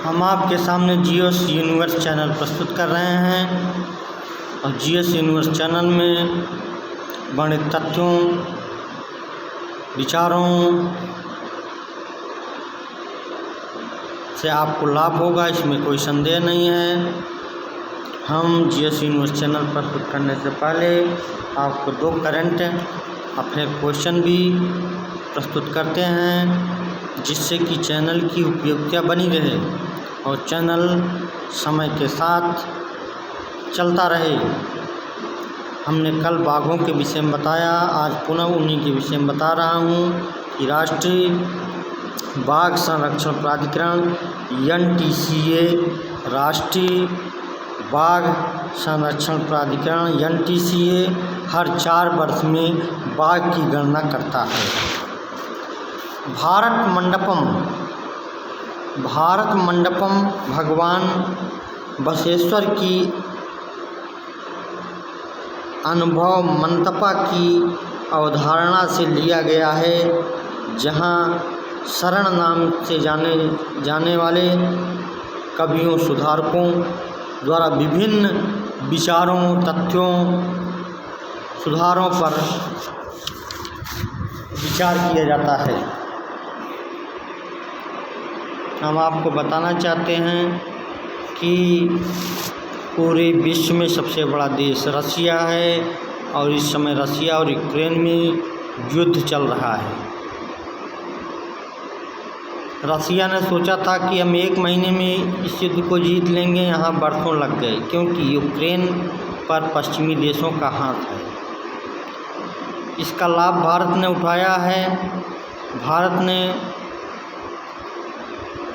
हम आपके सामने जीएस यूनिवर्स चैनल प्रस्तुत कर रहे हैं और जीएस यूनिवर्स चैनल में बड़े तथ्यों, विचारों से आपको लाभ होगा, इसमें कोई संदेह नहीं है। हम जीएस यूनिवर्स चैनल प्रस्तुत करने से पहले आपको 2 करंट अफेयर क्वेश्चन भी प्रस्तुत करते हैं, जिससे कि चैनल की उपयोगिता बनी रहे और चैनल समय के साथ चलता रहे। हमने कल बाघों के विषय में बताया, आज पुनः उन्हीं के विषय में बता रहा हूँ कि राष्ट्रीय बाघ संरक्षण प्राधिकरण NTCA, राष्ट्रीय बाघ संरक्षण प्राधिकरण NTCA हर 4 वर्ष में बाघ की गणना करता है। भारत मंडपम भगवान बसवेश्वर की अनुभव मंटपा की अवधारणा से लिया गया है, जहां शरण नाम से जाने जाने वाले कवियों सुधारकों द्वारा विभिन्न विचारों, तथ्यों, सुधारों पर विचार किया जाता है। हम आपको बताना चाहते हैं कि पूरे विश्व में सबसे बड़ा देश रसिया है और इस समय रसिया और यूक्रेन में युद्ध चल रहा है। रसिया ने सोचा था कि हम 1 महीने में इस युद्ध को जीत लेंगे, यहाँ बरसों लग गए, क्योंकि यूक्रेन पर पश्चिमी देशों का हाथ है। इसका लाभ भारत ने उठाया है। भारत ने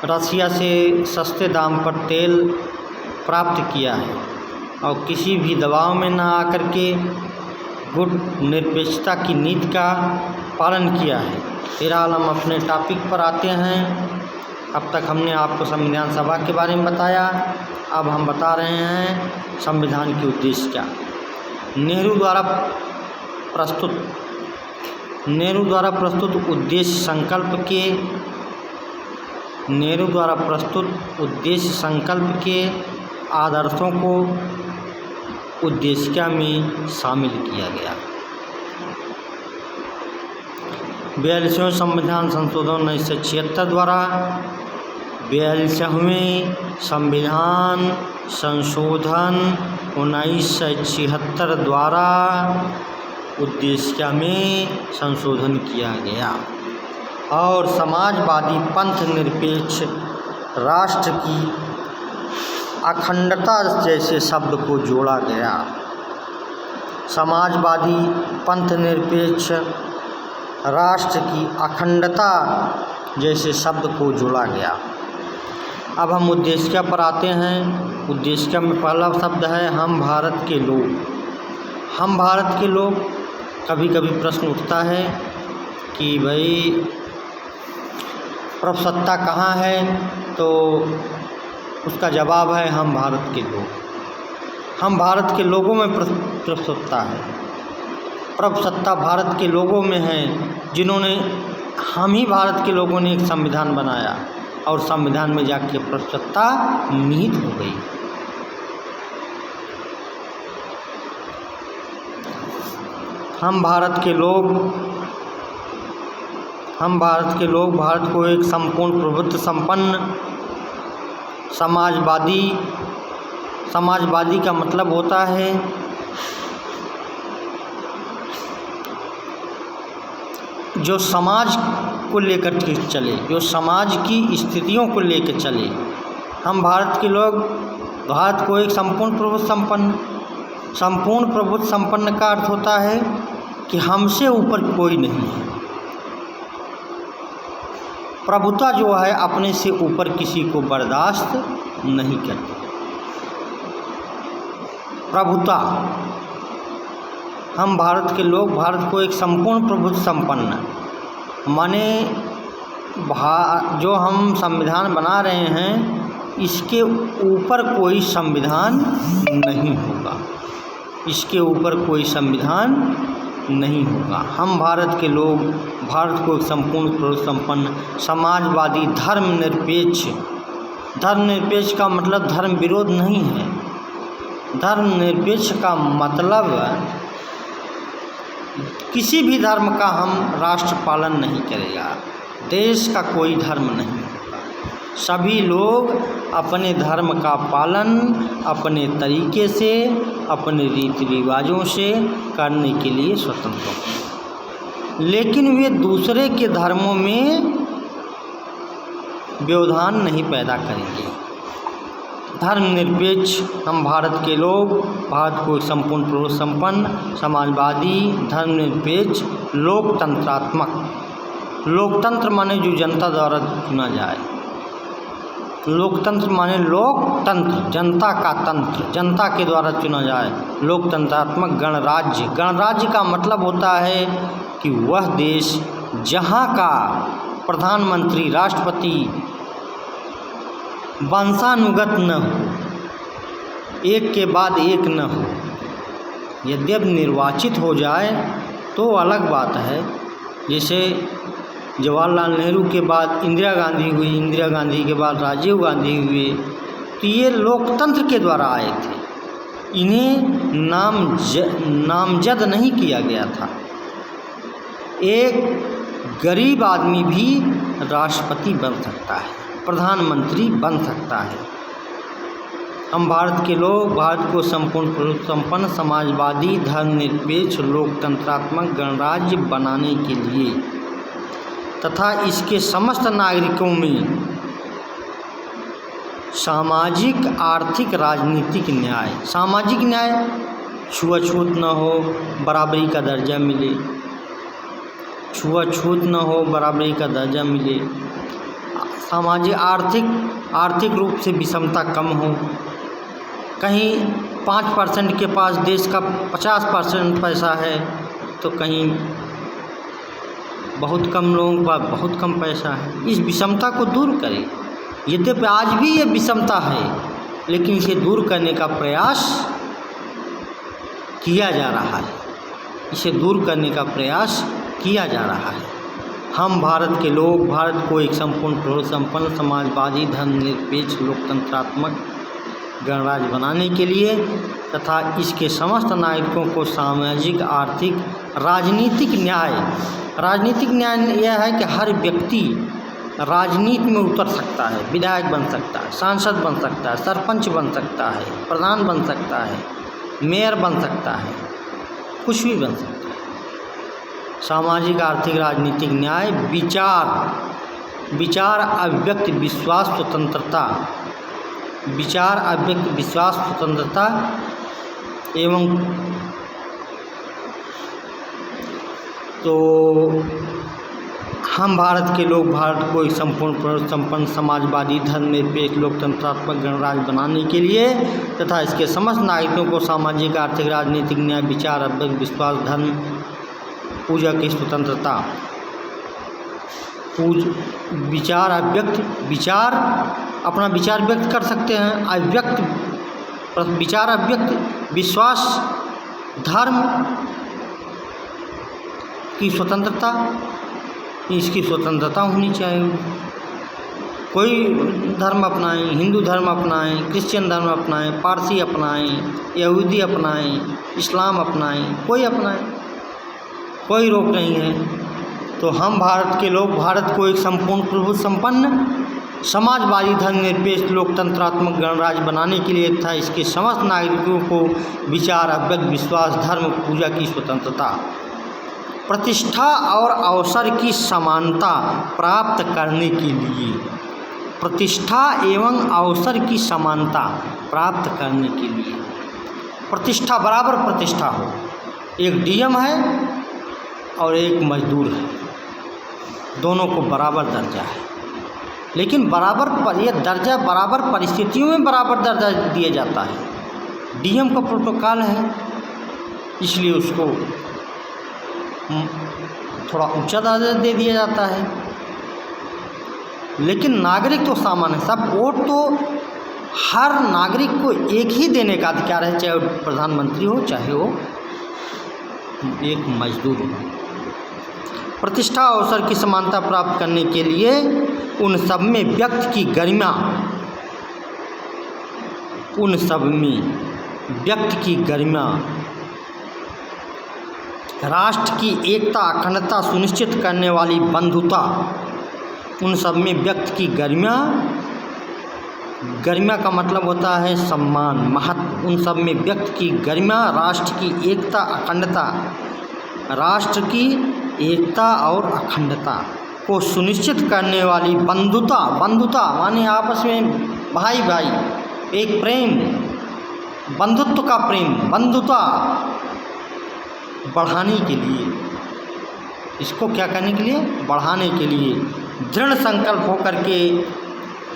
रसिया से सस्ते दाम पर तेल प्राप्त किया है और किसी भी दबाव में न आकर के गुट निरपेक्षता की नीति का पालन किया है। फिलहाल हम अपने टॉपिक पर आते हैं। अब तक हमने आपको संविधान सभा के बारे में बताया, अब हम बता रहे हैं संविधान के उद्देश्य क्या। नेहरू द्वारा प्रस्तुत उद्देश्य संकल्प के आदर्शों को उद्देशिका में शामिल किया गया। 42वें संविधान संशोधन 1976 द्वारा 42वें संविधान संशोधन 1976 द्वारा उद्देशिका में संशोधन किया गया और समाजवादी पंथ निरपेक्ष राष्ट्र की अखंडता जैसे शब्द को जोड़ा गया। समाजवादी पंथ निरपेक्ष राष्ट्र की अखंडता जैसे शब्द को जोड़ा गया। अब हम उद्देशिका पर आते हैं। उद्देशिका में पहला शब्द है हम भारत के लोग। हम भारत के लोग, कभी कभी प्रश्न उठता है कि भाई प्रभुसत्ता कहाँ है, तो उसका जवाब है हम भारत के लोग। हम भारत के लोगों में प्रभुसत्ता है। प्रभुसत्ता भारत के लोगों में है, जिन्होंने हम ही भारत के लोगों ने एक संविधान बनाया और संविधान में जाके प्रभुसत्ता निहित हो गई। हम भारत के लोग भारत को एक संपूर्ण प्रभुत्व संपन्न समाजवादी का मतलब होता है जो समाज को लेकर के चले, जो समाज की स्थितियों को लेकर चले। हम भारत के लोग भारत को एक संपूर्ण प्रभुत्व संपन्न का अर्थ होता है कि हमसे ऊपर कोई नहीं है। प्रभुता जो है अपने से ऊपर किसी को बर्दाश्त नहीं करती। प्रभुता, हम भारत के लोग भारत को एक संपूर्ण प्रभुत्व संपन्न, माने जो हम संविधान बना रहे हैं इसके ऊपर कोई संविधान नहीं होगा, इसके ऊपर कोई संविधान नहीं होगा। हम भारत के लोग भारत को एक संपूर्ण प्रभुत्व संपन्न समाजवादी धर्मनिरपेक्ष धर्मनिरपेक्ष का मतलब धर्म विरोध नहीं है। धर्मनिरपेक्ष का मतलब किसी भी धर्म का हम राष्ट्र पालन नहीं करेगा, देश का कोई धर्म नहीं होगा। सभी लोग अपने धर्म का पालन अपने तरीके से, अपने रीति रिवाजों से करने के लिए स्वतंत्र हैं, लेकिन वे दूसरे के धर्मों में व्यवधान नहीं पैदा करेंगे। धर्मनिरपेक्ष हम भारत के लोग, भारत को संपूर्ण संपन्न समाजवादी धर्मनिरपेक्ष लोकतंत्रात्मक, लोकतंत्र माने जो जनता द्वारा चुना जाए, लोकतंत्र माने लोकतंत्र जनता का तंत्र, जनता के द्वारा चुना जाए, लोकतंत्रात्मक गणराज्य। गणराज्य का मतलब होता है कि वह देश जहाँ का प्रधानमंत्री राष्ट्रपति वंशानुगत न हो, एक के बाद एक न हो। यद्यपि निर्वाचित हो जाए तो अलग बात है, जैसे जवाहरलाल नेहरू के बाद इंदिरा गांधी हुई, इंदिरा गांधी के बाद राजीव गांधी हुए, तो ये लोकतंत्र के द्वारा आए थे। इन्हें नामजद नहीं किया गया था। एक गरीब आदमी भी राष्ट्रपति बन सकता है, प्रधानमंत्री बन सकता है। हम भारत के लोग भारत को संपन्न समाजवादी धर्मनिरपेक्ष लोकतंत्रात्मक गणराज्य बनाने के लिए तथा इसके समस्त नागरिकों में सामाजिक, आर्थिक, राजनीतिक न्याय, सामाजिक न्याय, छुआछूत न हो, बराबरी का दर्जा मिले, छुआछूत न हो, बराबरी का दर्जा मिले, सामाजिक आर्थिक रूप से विषमता कम हो। कहीं 5% के पास देश का 50% पैसा है तो कहीं बहुत कम लोगों के पास बहुत कम पैसा है। इस विषमता को दूर करें। यद्यपि आज भी ये विषमता है, लेकिन इसे दूर करने का प्रयास किया जा रहा है, इसे दूर करने का प्रयास किया जा रहा है। हम भारत के लोग भारत को एक संपन्न समाजवादी धर्मनिरपेक्ष लोकतंत्रात्मक गणराज्य बनाने के लिए तथा इसके समस्त नागरिकों को सामाजिक, आर्थिक, राजनीतिक न्याय यह है कि हर व्यक्ति राजनीति में उतर सकता है, विधायक बन सकता है, सांसद बन सकता है, सरपंच बन सकता है, प्रधान बन सकता है, मेयर बन सकता है, कुछ भी बन सकता है। सामाजिक, आर्थिक, राजनीतिक न्याय, विचार अभिव्यक्त विश्वास स्वतंत्रता, विचार अभिव्यक्त विश्वास स्वतंत्रता एवं तो हम भारत के लोग भारत को एक संपन्न समाजवादी धर्मनिरपेक्ष लोकतंत्रात्मक गणराज्य बनाने के लिए तथा इसके समस्त नागरिकों को सामाजिक, आर्थिक, राजनीतिक न्याय, विचार अभिव्यक्त विश्वास, धर्म पूजा की स्वतंत्रता, अपना विचार व्यक्त कर सकते हैं, विचार अभिव्यक्त विश्वास, धर्म की स्वतंत्रता, इसकी स्वतंत्रता होनी चाहिए। कोई धर्म अपनाएं, हिंदू धर्म अपनाएं, क्रिश्चियन धर्म अपनाएं, पारसी अपनाएं, यहूदी अपनाएं, इस्लाम अपनाएं, कोई अपनाएं, कोई रोक नहीं है। तो हम भारत के लोग भारत को एक संपन्न समाजवादी धर्मनिरपेक्ष लोकतंत्रात्मक गणराज्य बनाने के लिए तथा इसके समस्त नागरिकों को विचार अभिव्यक्त विश्वास, धर्म पूजा की स्वतंत्रता, प्रतिष्ठा और अवसर की समानता प्राप्त करने के लिए, प्रतिष्ठा एवं अवसर की समानता प्राप्त करने के लिए, प्रतिष्ठा बराबर प्रतिष्ठा हो। एक डीएम है और एक मजदूर है, दोनों को बराबर दर्जा है, लेकिन यह दर्जा बराबर परिस्थितियों में बराबर दर्जा दिया जाता है। डीएम का प्रोटोकॉल है, इसलिए उसको थोड़ा ऊंचा दर्जा दे दिया जाता है, लेकिन नागरिक तो समान है। सब वोट तो हर नागरिक को एक ही देने का अधिकार है, चाहे वो प्रधानमंत्री हो, चाहे वो एक मजदूर हो। प्रतिष्ठा अवसर की समानता प्राप्त करने के लिए उन सब में व्यक्ति की गरिमा उन सब में व्यक्ति की गरिमा, राष्ट्र की एकता अखंडता सुनिश्चित करने वाली बंधुता, उन सब में व्यक्ति की गरिमा, गरिमा का मतलब होता है सम्मान, महत्व, उन सब में व्यक्ति की गरिमा, राष्ट्र की एकता अखंडता, राष्ट्र की एकता और अखंडता को सुनिश्चित करने वाली बंधुता, बंधुता माने आपस में भाई भाई, एक प्रेम, बंधुत्व का प्रेम, बंधुता बढ़ाने के लिए, इसको क्या करने के लिए, बढ़ाने के लिए दृढ़ संकल्प होकर के,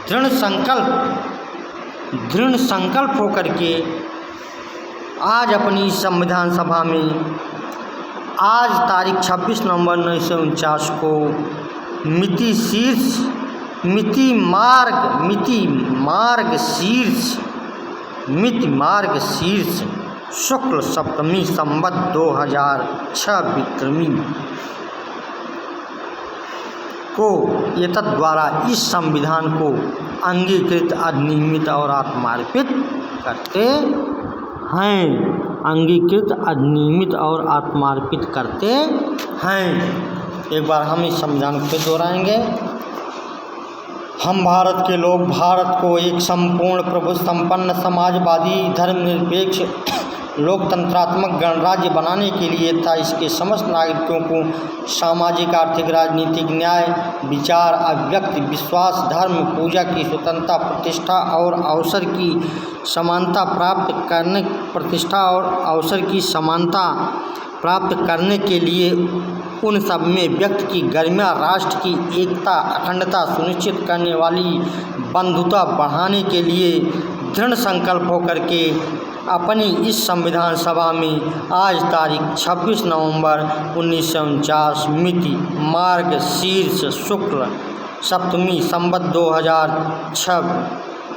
दृढ़ संकल्प होकर के आज अपनी संविधान सभा में, आज तारीख 26 नवंबर 1949 को मिति मार्ग शीर्ष शुक्ल सप्तमी संवत 2006 विक्रमी को एतद् द्वारा इस संविधान को अंगीकृत, अधिनियमित और आत्मार्पित करते हैं, अंगीकृत, अधिनियमित और आत्मार्पित करते हैं। एक बार हम इस संविधान को दोहराएंगे। हम भारत के लोग भारत को एक संपूर्ण प्रभु संपन्न समाजवादी धर्मनिरपेक्ष लोकतंत्रात्मक गणराज्य बनाने के लिए तथा इसके समस्त नागरिकों को सामाजिक, आर्थिक, राजनीतिक न्याय, विचार, अभिव्यक्ति, विश्वास, धर्म, पूजा की स्वतंत्रता, प्रतिष्ठा और अवसर की समानता प्राप्त करने के लिए उन सब में व्यक्ति की गरिमा, राष्ट्र की एकता अखंडता सुनिश्चित करने वाली बंधुता बढ़ाने के लिए दृढ़ संकल्प होकर के अपनी इस संविधान सभा में आज तारीख 26 नवंबर 1949 मिति मार्ग शीर्ष शुक्ल सप्तमी संवत 2006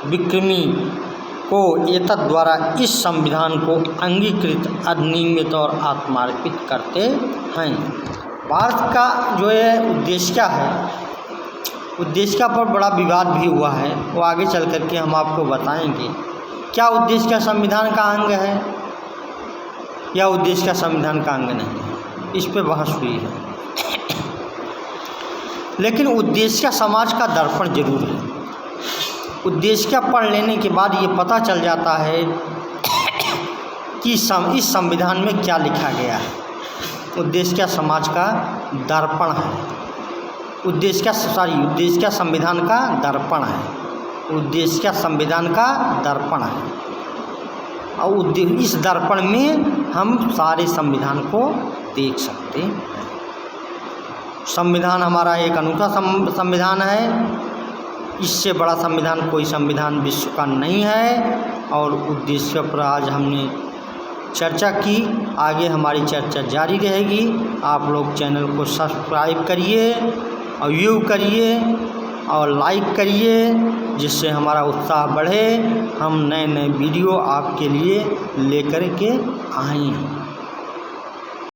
विक्रमी को एतद् द्वारा इस संविधान को अंगीकृत, अधिनियमित और आत्मार्पित करते हैं। भारत का जो है उद्देश्य है, उद्देश्य पर बड़ा विवाद भी हुआ है, वो आगे चल करके हम आपको बताएंगे। क्या उद्देश्य का संविधान का अंग है या उद्देश्य का संविधान का अंग नहीं है, इस पे बहस हुई है। लेकिन उद्देश्य का समाज का दर्पण जरूर है। उद्देश्य का पढ़ लेने के बाद ये पता चल जाता है कि इस संविधान में क्या लिखा गया है। उद्देश्य का समाज का दर्पण है, उद्देश्य का संविधान का दर्पण है, उद्देश्य का संविधान का दर्पण है। और इस दर्पण में हम सारे संविधान को देख सकते हैं। संविधान हमारा एक अनूठा संविधान है, इससे बड़ा संविधान कोई संविधान विश्व का नहीं है। और उद्देश्य पर आज हमने चर्चा की, आगे हमारी चर्चा जारी रहेगी। आप लोग चैनल को सब्सक्राइब करिए और व्यू करिए और लाइक करिए, जिससे हमारा उत्साह बढ़े, हम नए नए वीडियो आपके लिए लेकर के आएँ।